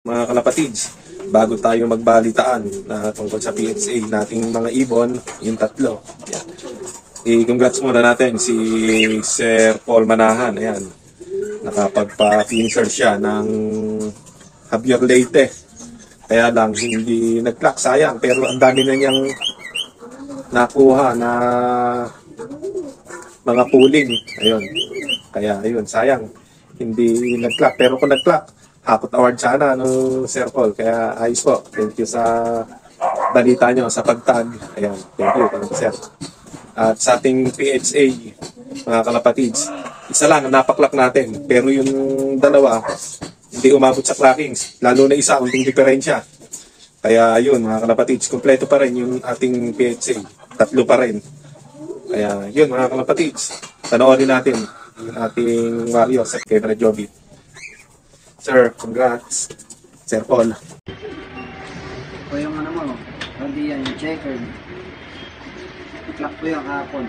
Mga kalapatids, bago tayo magbalitaan na tungkol sa PSA nating mga ibon, yung tatlo. Yan. I-congrats muna natin si Sir Paul Manahan. Ayan. Nakapagpa-finisher siya ng Javier Leyte. Kaya lang, hindi nag-clock. Sayang. Pero ang dami na niyang nakuha na mga pooling. Ayun. Kaya, ayun. Sayang. Hindi nag-clock. Pero kung nag-clock, Hakot Award sana, no, Sir Paul. Kaya ayos po. Thank you sa balita nyo, sa pagtag. Ayan, thank you, Sir. At sa ating PHA, mga kalapatids, isa lang ang napaklak natin. Pero yung dalawa, hindi umabot sa clackings. Lalo na isa, unting diferensya. Kaya yun, mga kalapatids, kompleto pa rin yung ating PHA. Tatlo pa rin. Kaya yun, mga kalapatids, panoorin natin yung ating Mario sa Kevin Joby. Sir, congrats. Sir Paul. O yung ano mo, hindi yan, yung checker. I-clock ko yung hapon.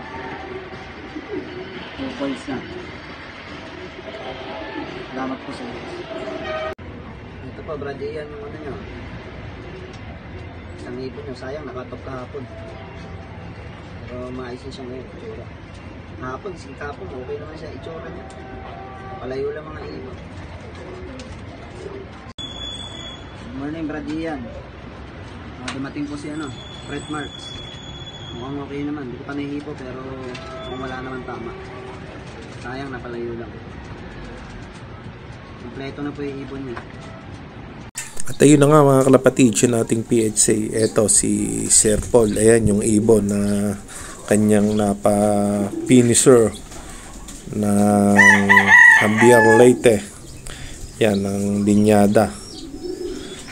2 points na. Salamat po sa iyo. Ito pa, Brad, yan yung ano nyo. Isang ipon nyo, sayang, nakatop kahapon. Pero maayos siya ngayon, itsura. Hapon, sikapon, okay naman siya, itsura niya. Palayo lang mga ipon. Good morning, Brad Ian. Dumating po si Fred Marks. Mukhang okay naman. Hindi ko pa nahihipo pero kung wala naman tama. Sayang, napalayo lang. Kompleto na po yung ibon niya. At ayun na nga mga kalapatid, yung ating PHA. Eto si Sir Paul. Ayan yung ibon na kanyang napa-finisher ng Javier Leyte. Yan ang linyada.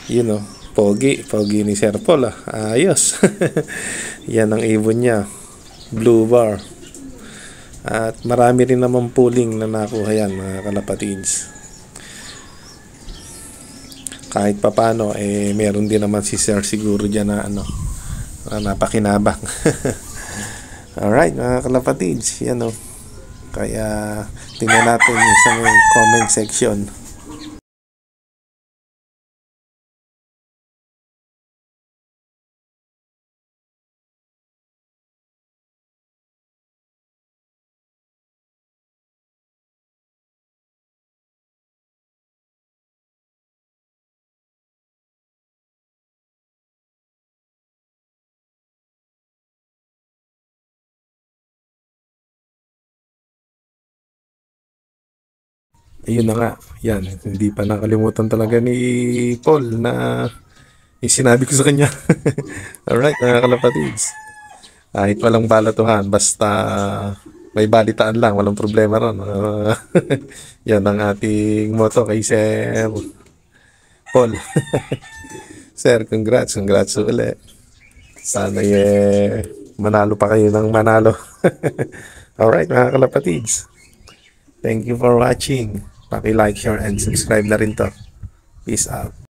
Yun o, pogi ni Sir Paul. Ayos. Yan ang ibon niya, blue bar. At marami rin naman pooling na nakuha yan, mga kalapatids. Kahit papano, meron din naman si Sir siguro dyan na napakinabang. Alright, mga kalapatids, yan o. Kaya tingnan natin sa comment section. Ayun na nga, yan, hindi pa nakalimutan talaga ni Paul na sinabi ko sa kanya. Alright, mga kalapatids. Kahit walang balatuhan, basta may balitaan lang, walang problema ron. Yan ang ating motto kay Sir Paul. Sir, congrats ulit. Sana manalo pa kayo ng manalo. Alright, mga kalapatids. Thank you for watching. Paki-like, share, and subscribe na rin to. Peace out.